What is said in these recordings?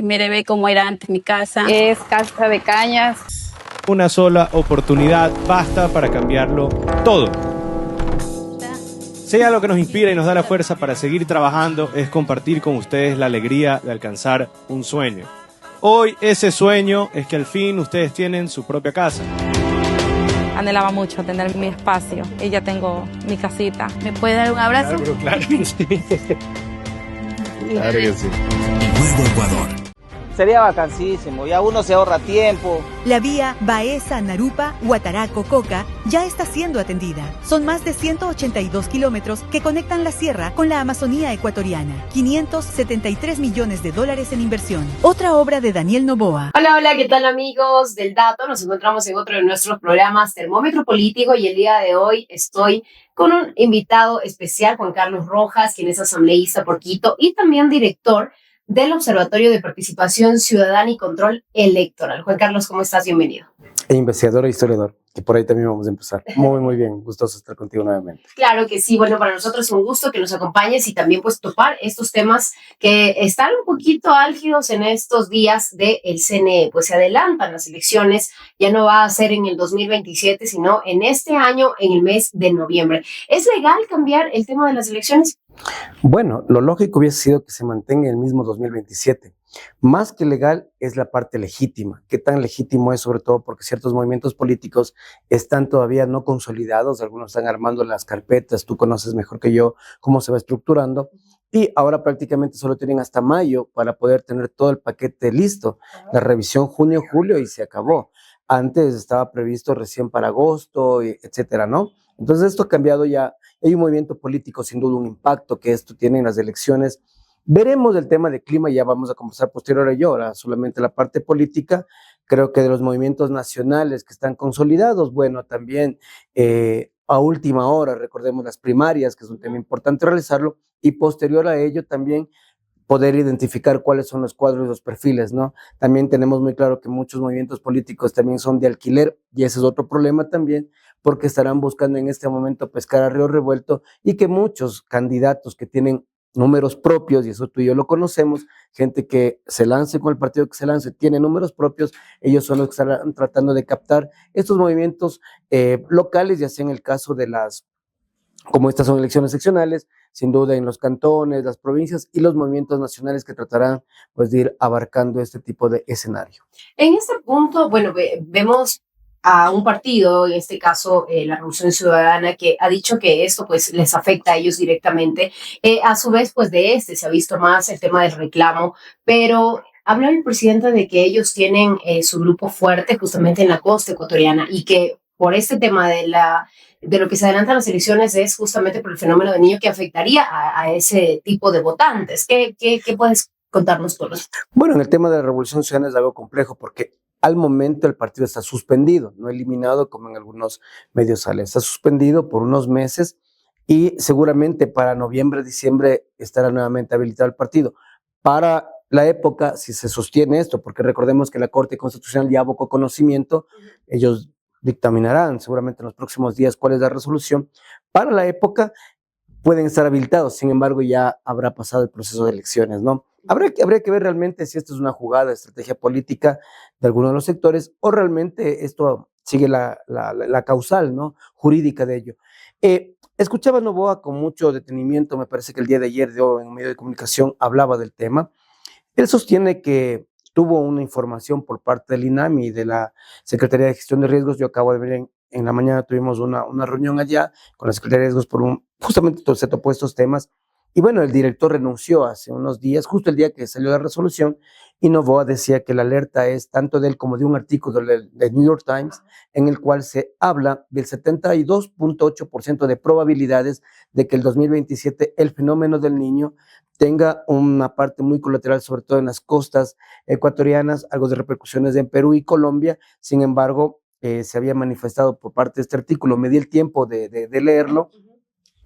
Mire, ve cómo era antes mi casa. Es casa de cañas. Una sola oportunidad basta para cambiarlo todo. Sea lo que nos inspira y nos da la fuerza para seguir trabajando es compartir con ustedes la alegría de alcanzar un sueño. Hoy ese sueño es que al fin ustedes tienen su propia casa. Anhelaba mucho tener mi espacio y ya tengo mi casita. ¿Me puede dar un abrazo? Claro que sí. Claro que sí. Nuevo Ecuador. Sería vacancísimo, ya uno se ahorra tiempo. La vía Baeza-Narupa-Huataraco-Coca ya está siendo atendida. Son más de 182 kilómetros que conectan la sierra con la Amazonía ecuatoriana. 573 millones de dólares en inversión. Otra obra de Daniel Noboa. Hola, ¿qué tal amigos del Dato? Nos encontramos en otro de nuestros programas Termómetro Político y el día de hoy estoy con un invitado especial, Juan Carlos Rojas, quien es asambleísta por Quito y también director del Observatorio de Participación Ciudadana y Control Electoral. Juan Carlos, ¿cómo estás? Bienvenido. Investigador e historiador, que por ahí también vamos a empezar. Muy bien, gustoso estar contigo nuevamente. Claro que sí, bueno, para nosotros es un gusto que nos acompañes y también pues topar estos temas que están un poquito álgidos en estos días del CNE, pues se adelantan las elecciones, ya no va a ser en el 2027, sino en este año, en el mes de noviembre. ¿Es legal cambiar el tema de las elecciones? Bueno, lo lógico hubiese sido que se mantenga el mismo 2027. Más que legal es la parte legítima. ¿Qué tan legítimo es? Sobre todo porque ciertos movimientos políticos están todavía no consolidados, algunos están armando las carpetas, tú conoces mejor que yo cómo se va estructurando, y ahora prácticamente solo tienen hasta mayo para poder tener todo el paquete listo. La revisión junio, julio y se acabó. Antes estaba previsto recién para agosto, etcétera, ¿no? Entonces esto ha cambiado ya. Hay un movimiento político, sin duda, un impacto que esto tiene en las elecciones. Veremos el tema de clima, ya vamos a conversar posterior a ello, ahora solamente la parte política. Creo que de los movimientos nacionales que están consolidados, bueno, también a última hora, recordemos las primarias, que es un tema importante realizarlo, y posterior a ello también poder identificar cuáles son los cuadros y los perfiles, ¿no? También tenemos muy claro que muchos movimientos políticos también son de alquiler, y ese es otro problema también, porque estarán buscando en este momento pescar a río revuelto, y que muchos candidatos que tienen números propios, y eso tú y yo lo conocemos, gente que se lance con el partido que se lance, tiene números propios, ellos son los que están tratando de captar estos movimientos locales, ya sea en el caso de como estas son elecciones seccionales, sin duda en los cantones, las provincias y los movimientos nacionales que tratarán pues de ir abarcando este tipo de escenario. En este punto, bueno, vemos a un partido, en este caso la Revolución Ciudadana, que ha dicho que esto pues les afecta a ellos directamente. A su vez, pues se ha visto más el tema del reclamo, pero habla el presidente de que ellos tienen su grupo fuerte justamente en la costa ecuatoriana y que por este tema de lo que se adelantan las elecciones es justamente por el fenómeno del niño que afectaría a ese tipo de votantes. ¿Qué puedes contarnos por eso? Bueno, en el tema de la Revolución Ciudadana es algo complejo porque al momento el partido está suspendido, no eliminado como en algunos medios sale, está suspendido por unos meses y seguramente para noviembre, diciembre estará nuevamente habilitado el partido. Para la época, si se sostiene esto, porque recordemos que la Corte Constitucional ya abocó conocimiento, ellos dictaminarán seguramente en los próximos días cuál es la resolución. Para la época pueden estar habilitados, sin embargo ya habrá pasado el proceso de elecciones, ¿no? Habría que ver realmente si esto es una jugada, estrategia política de alguno de los sectores o realmente esto sigue la causal, ¿no? Jurídica de ello. Escuchaba a Noboa con mucho detenimiento, me parece que el día de ayer yo en un medio de comunicación hablaba del tema. Él sostiene que tuvo una información por parte del INAMI y de la Secretaría de Gestión de Riesgos. Yo acabo de ver en la mañana tuvimos una reunión allá con la Secretaría de Riesgos justamente se topó estos temas. Y bueno, el director renunció hace unos días, justo el día que salió la resolución, y Noboa decía que la alerta es tanto de él como de un artículo de New York Times, en el cual se habla del 72.8% de probabilidades de que el 2027 el fenómeno del niño tenga una parte muy colateral, sobre todo en las costas ecuatorianas, algo de repercusiones en Perú y Colombia. Sin embargo, se había manifestado por parte de este artículo, me di el tiempo de leerlo,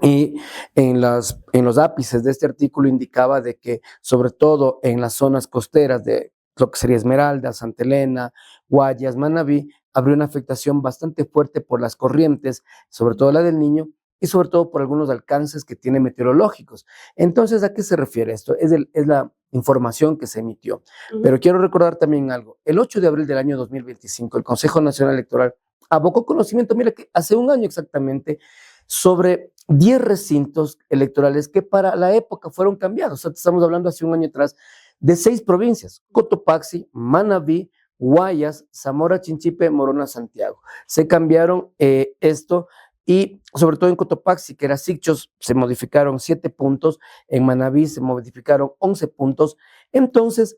y en los ápices de este artículo indicaba de que sobre todo en las zonas costeras de lo que sería Esmeralda, Santa Elena, Guayas, Manabí, habría una afectación bastante fuerte por las corrientes, sobre todo la del Niño, y sobre todo por algunos alcances que tiene meteorológicos. Entonces, ¿a qué se refiere esto? Es la información que se emitió. Pero quiero recordar también algo. El 8 de abril del año 2025, el Consejo Nacional Electoral abocó conocimiento, mira que hace un año exactamente, sobre 10 recintos electorales que para la época fueron cambiados. O sea, estamos hablando hace un año atrás de 6 provincias: Cotopaxi, Manabí, Guayas, Zamora, Chinchipe, Morona, Santiago. Se cambiaron esto, y sobre todo en Cotopaxi, que era Sicchos, se modificaron 7 puntos, en Manabí se modificaron 11 puntos, entonces,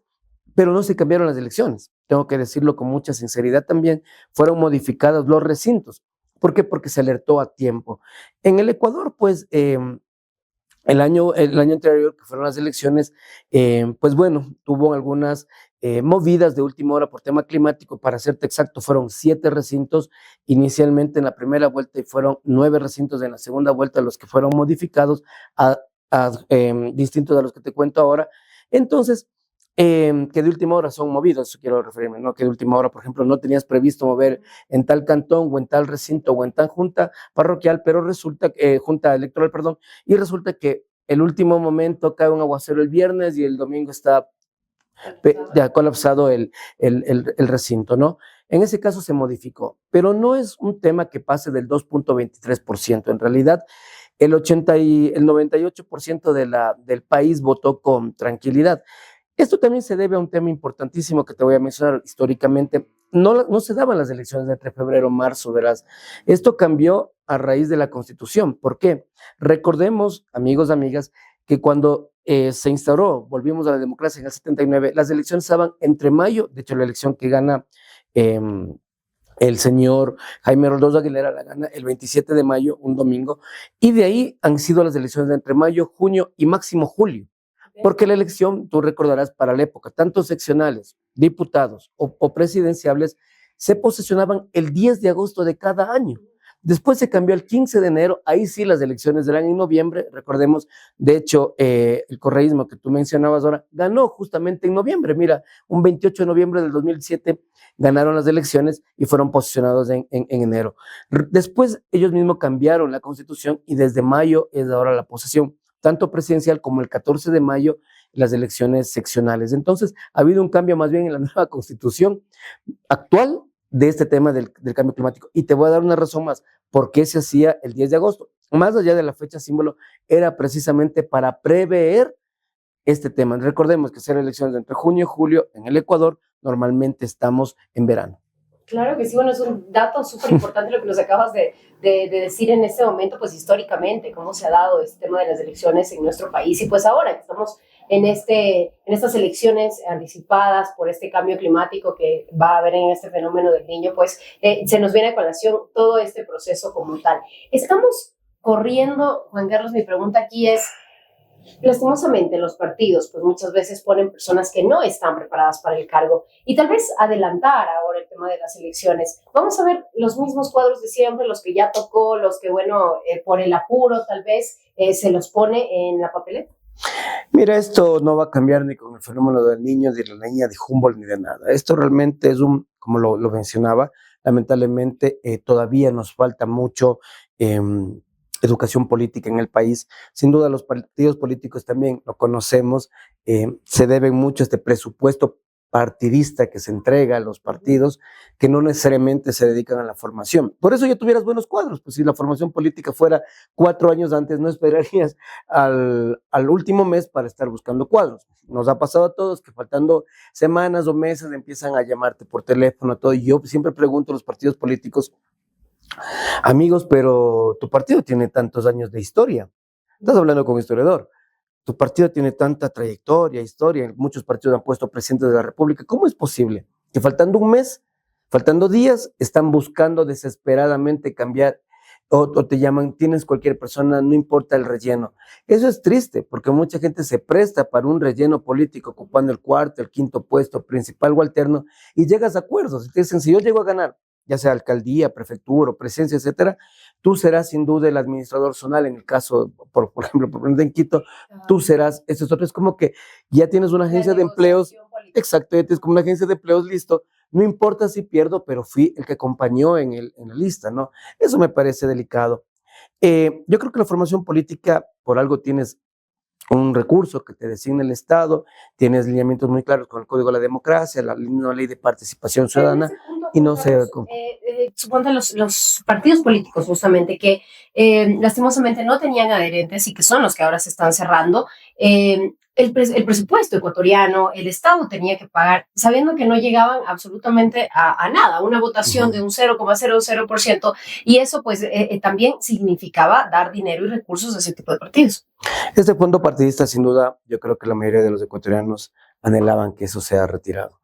pero no se cambiaron las elecciones, tengo que decirlo con mucha sinceridad también, fueron modificados los recintos. ¿Por qué? Porque se alertó a tiempo. En el Ecuador, pues, el año anterior, que fueron las elecciones, pues bueno, tuvo algunas movidas de última hora por tema climático. Para serte exacto, fueron 7 recintos inicialmente en la primera vuelta y fueron 9 recintos en la segunda vuelta los que fueron modificados, distintos a los que te cuento ahora. Entonces, que de última hora son movidos, eso quiero referirme, ¿no? Que de última hora, por ejemplo, no tenías previsto mover en tal cantón o en tal recinto o en tal junta parroquial, pero resulta, junta electoral, perdón, y resulta que el último momento cae un aguacero el viernes y el domingo está ya colapsado el recinto, ¿no? En ese caso se modificó, pero no es un tema que pase del 2.23%. En realidad, el 98% del país votó con tranquilidad. Esto también se debe a un tema importantísimo que te voy a mencionar históricamente. No se daban las elecciones entre febrero y marzo, verás. Esto cambió a raíz de la Constitución. ¿Por qué? Recordemos, amigos, amigas, que cuando se instauró, volvimos a la democracia en el 79, las elecciones estaban entre mayo. De hecho, la elección que gana el señor Jaime Roldoso Aguilera la gana el 27 de mayo, un domingo, y de ahí han sido las elecciones de entre mayo, junio y máximo julio. Porque la elección, tú recordarás, para la época, tanto seccionales, diputados o presidenciables, se posesionaban el 10 de agosto de cada año. Después se cambió al 15 de enero, ahí sí las elecciones eran en noviembre. Recordemos, de hecho, el correísmo que tú mencionabas ahora ganó justamente en noviembre. Mira, un 28 de noviembre del 2007 ganaron las elecciones y fueron posicionados en enero. Después ellos mismos cambiaron la constitución y desde mayo es ahora la posesión, tanto presidencial como el 14 de mayo, las elecciones seccionales. Entonces, ha habido un cambio más bien en la nueva constitución actual de este tema del cambio climático. Y te voy a dar una razón más, por qué se hacía el 10 de agosto. Más allá de la fecha símbolo, era precisamente para prever este tema. Recordemos que hacer elecciones entre junio y julio en el Ecuador, normalmente estamos en verano. Claro que sí, bueno, es un dato súper importante lo que nos acabas de decir en este momento, pues históricamente, cómo se ha dado este tema de las elecciones en nuestro país. Y pues ahora que estamos en estas elecciones anticipadas por este cambio climático que va a haber en este fenómeno del Niño, pues se nos viene a colación todo este proceso como tal. Estamos corriendo, Juan Carlos, mi pregunta aquí es, lastimosamente los partidos pues muchas veces ponen personas que no están preparadas para el cargo y tal vez adelantar ahora el tema de las elecciones. Vamos a ver los mismos cuadros de siempre, los que ya tocó, los que bueno, por el apuro tal vez se los pone en la papeleta. Mira, esto no va a cambiar ni con el fenómeno del Niño, de la niña de Humboldt, ni de nada. Esto realmente es como lo mencionaba, lamentablemente todavía nos falta mucho educación política en el país. Sin duda los partidos políticos también lo conocemos, se debe mucho a este presupuesto partidista que se entrega a los partidos, que no necesariamente se dedican a la formación. Por eso ya tuvieras buenos cuadros, pues si la formación política fuera 4 años antes, no esperarías al último mes para estar buscando cuadros. Nos ha pasado a todos que faltando semanas o meses empiezan a llamarte por teléfono, todo, y yo siempre pregunto a los partidos políticos, amigos, pero tu partido tiene tantos años de historia, estás hablando con un historiador, tu partido tiene tanta trayectoria, historia, muchos partidos han puesto presidentes de la República, ¿cómo es posible que faltando un mes, faltando días, están buscando desesperadamente cambiar o te llaman, tienes cualquier persona, no importa el relleno? Eso es triste, porque mucha gente se presta para un relleno político, ocupando el 4º, el 5º puesto, principal o alterno, y llegas a acuerdos, y te dicen, si yo llego a ganar, ya sea alcaldía, prefectura o presencia, etcétera, tú serás sin duda el administrador zonal. En el caso, por ejemplo, por ejemplo, en Quito, tú serás, eso es otro, es como que ya tienes una agencia de empleos, exacto, ya tienes como una agencia de empleos, listo, no importa si pierdo, pero fui el que acompañó en la lista, ¿no? Eso me parece delicado. Yo creo que la formación política, por algo tienes un recurso que te designa el Estado, tienes lineamientos muy claros con el Código de la Democracia, la nueva ley de participación ciudadana, y no se... Suponte los partidos políticos justamente que lastimosamente no tenían adherentes y que son los que ahora se están cerrando, el presupuesto ecuatoriano, el Estado tenía que pagar, sabiendo que no llegaban absolutamente a nada, una votación de un 0,00%, y eso pues también significaba dar dinero y recursos a ese tipo de partidos. Este fondo partidista, sin duda, yo creo que la mayoría de los ecuatorianos anhelaban que eso sea retirado.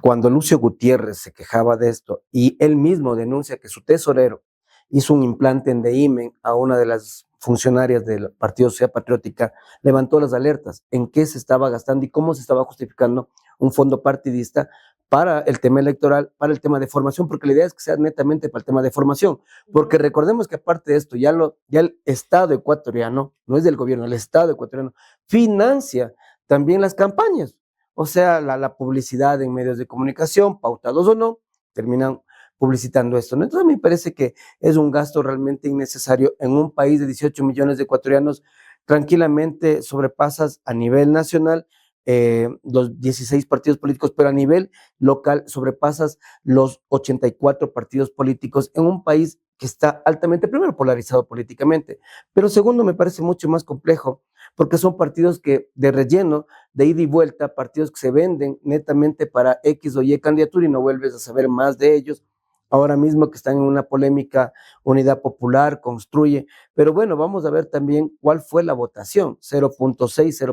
Cuando Lucio Gutiérrez se quejaba de esto y él mismo denuncia que su tesorero hizo un implante en Deimen a una de las funcionarias del Partido Sociedad Patriótica, levantó las alertas en qué se estaba gastando y cómo se estaba justificando un fondo partidista para el tema electoral, para el tema de formación, porque la idea es que sea netamente para el tema de formación, porque recordemos que aparte de esto, ya el Estado ecuatoriano, no es del gobierno, el Estado ecuatoriano financia también las campañas, o sea, la publicidad en medios de comunicación, pautados o no, terminan publicitando esto, ¿no? Entonces a mí me parece que es un gasto realmente innecesario en un país de 18 millones de ecuatorianos, tranquilamente sobrepasas a nivel nacional los 16 partidos políticos, pero a nivel local sobrepasas los 84 partidos políticos en un país que está altamente, primero, polarizado políticamente, pero segundo, me parece mucho más complejo, porque son partidos que de relleno, de ida y vuelta, partidos que se venden netamente para X o Y candidatura y no vuelves a saber más de ellos. Ahora mismo que están en una polémica, Unidad Popular construye, pero bueno, vamos a ver también cuál fue la votación, 0.6,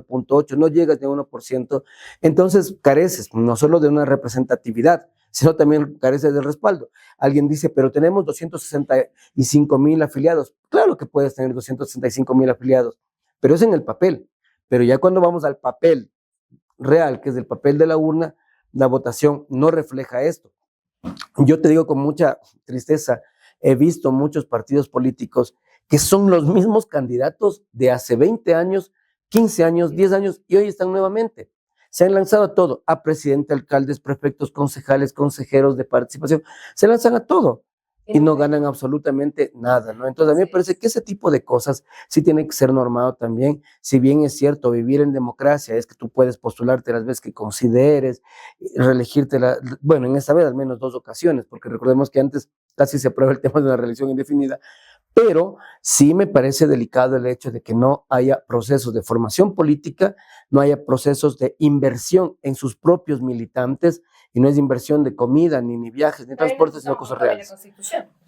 0.8, no llegas ni a 1%, entonces careces no solo de una representatividad, sino también careces del respaldo. Alguien dice, pero tenemos 265,000 afiliados. Claro que puedes tener 265,000 afiliados, pero es en el papel. Pero ya cuando vamos al papel real, que es el papel de la urna, la votación no refleja esto. Yo te digo con mucha tristeza, he visto muchos partidos políticos que son los mismos candidatos de hace 20 años, 15 años, 10 años, y hoy están nuevamente. Se han lanzado a todo, a presidente, alcaldes, prefectos, concejales, consejeros de participación, se lanzan a todo y no ganan absolutamente nada, ¿no? Entonces a mí me parece que ese tipo de cosas sí tiene que ser normado también. Si bien es cierto, vivir en democracia es que tú puedes postularte las veces que consideres, reelegirte, bueno, en esta vez al menos 2 ocasiones, porque recordemos que antes casi se aprueba el tema de una reelección indefinida, pero sí me parece delicado el hecho de que no haya procesos de formación política, no haya procesos de inversión en sus propios militantes, y no es inversión de comida, ni viajes, ni transportes, sino cosas reales.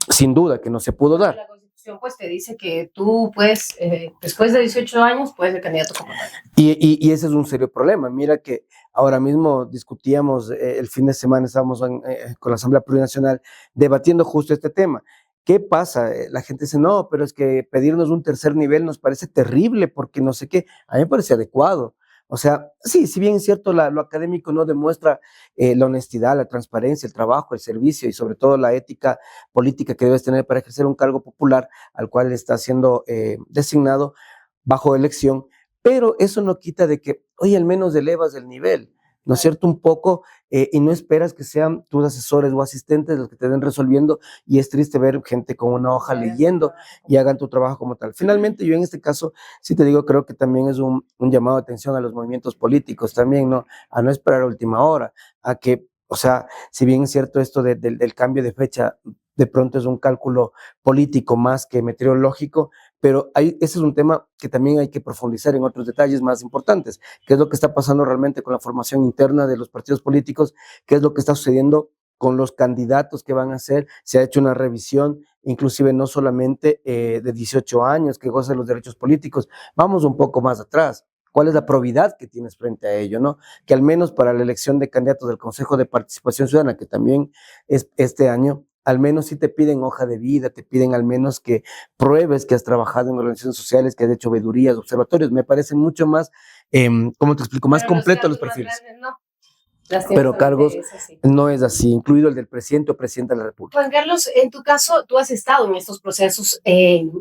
Sin duda que no se pudo dar. La Constitución pues te dice que tú puedes, después de 18 años, puedes ser candidato como tal. Y ese es un serio problema. Mira que ahora mismo discutíamos, el fin de semana estábamos con la Asamblea Plurinacional debatiendo justo este tema. ¿Qué pasa? La gente dice, no, pero es que pedirnos un tercer nivel nos parece terrible porque no sé qué. A mí me parece adecuado. O sea, sí, si bien es cierto, lo académico no demuestra la honestidad, la transparencia, el trabajo, el servicio y sobre todo la ética política que debes tener para ejercer un cargo popular al cual está siendo designado bajo elección, pero eso no quita de que, oye, al menos elevas el nivel, ¿no es cierto? Un poco, y no esperas que sean tus asesores o asistentes los que te den resolviendo, y es triste ver gente con una hoja leyendo y hagan tu trabajo como tal. Finalmente, yo en este caso, sí te digo, creo que también es un llamado de atención a los movimientos políticos también, ¿no? A no esperar a última hora, a que, o sea, si bien es cierto esto del cambio de fecha, de pronto es un cálculo político más que meteorológico, pero ese es un tema que también hay que profundizar en otros detalles más importantes, qué es lo que está pasando realmente con la formación interna de los partidos políticos, qué es lo que está sucediendo con los candidatos que van a ser, se ha hecho una revisión, inclusive no solamente de 18 años que gozan los derechos políticos, vamos un poco más atrás. ¿Cuál es la probidad que tienes frente a ello, no? Que al menos para la elección de candidatos del Consejo de Participación Ciudadana, que también es este año, al menos sí te piden hoja de vida, te piden al menos que pruebes que has trabajado en organizaciones sociales, que has hecho veedurías, observatorios. Me parecen mucho más, ¿cómo te explico? Más completos los perfiles. No. pero cargos no es así, incluido el del presidente o presidenta de la República. Juan Carlos, en tu caso, tú has estado en estos procesos.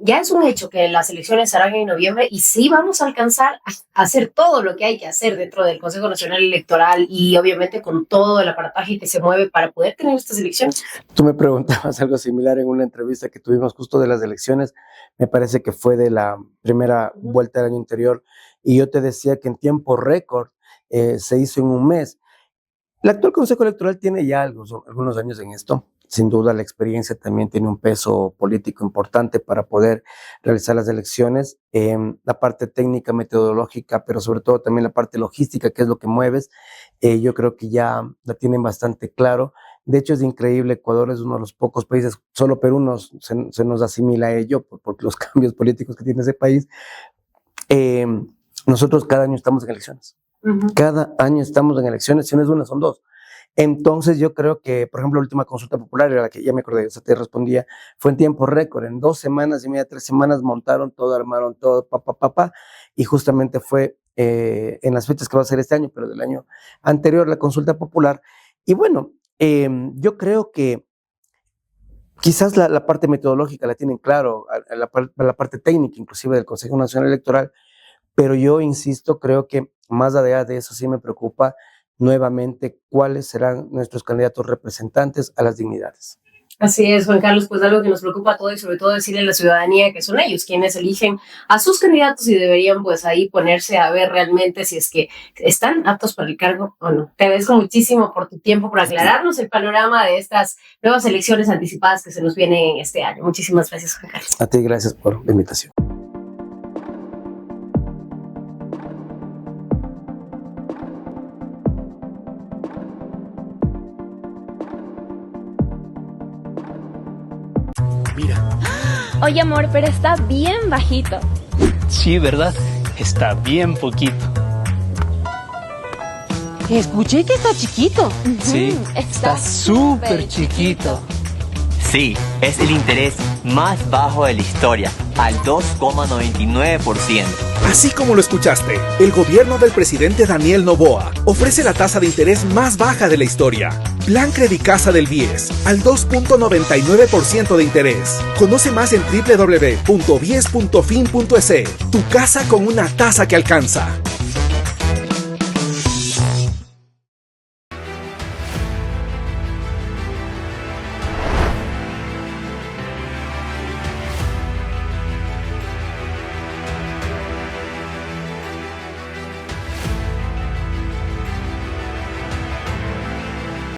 Ya es un hecho que las elecciones serán en noviembre y sí vamos a alcanzar a hacer todo lo que hay que hacer dentro del Consejo Nacional Electoral y obviamente con todo el aparataje que se mueve para poder tener estas elecciones. Tú me preguntabas algo similar en una entrevista que tuvimos justo de las elecciones, me parece que fue de la primera vuelta del año anterior, y yo te decía que en tiempo récord se hizo en un mes. El actual Consejo Electoral tiene ya algunos años en esto. Sin duda la experiencia también tiene un peso político importante para poder realizar las elecciones. La parte técnica, metodológica, pero sobre todo también la parte logística, que es lo que mueves, yo creo que ya la tienen bastante claro. De hecho, es increíble, Ecuador es uno de los pocos países, solo Perú se nos asimila a ello por los cambios políticos que tiene ese país. Nosotros cada año estamos en elecciones. Cada año estamos en elecciones, si no es una, son dos. Entonces yo creo que, por ejemplo, la última consulta popular, era la que ya me acordé, o sea, te respondía, fue en tiempo récord, en 2 semanas y media, 3 semanas, montaron todo, armaron todo, y justamente fue en las fechas que va a ser este año, pero del año anterior, la consulta popular. Y bueno, yo creo que quizás la parte metodológica la tienen claro, la parte técnica inclusive del Consejo Nacional Electoral, pero yo insisto, creo que más allá de eso sí me preocupa nuevamente cuáles serán nuestros candidatos representantes a las dignidades. Así es, Juan Carlos, pues algo que nos preocupa a todos y sobre todo decirle a la ciudadanía que son ellos quienes eligen a sus candidatos y deberían pues ahí ponerse a ver realmente si es que están aptos para el cargo o no. Te agradezco muchísimo por tu tiempo, por aclararnos el panorama de estas nuevas elecciones anticipadas que se nos vienen este año. Muchísimas gracias, Juan Carlos. A ti, gracias por la invitación. Oye, amor, pero está bien bajito. Sí, ¿verdad? Está bien poquito. Escuché que está chiquito. Sí, está súper chiquito. Sí, es el interés más bajo de la historia, al 2,99%. Así como lo escuchaste, el gobierno del presidente Daniel Noboa ofrece la tasa de interés más baja de la historia. Plan Credicasa del BIES, al 2,99% de interés. Conoce más en www.bies.fin.es. Tu casa con una tasa que alcanza.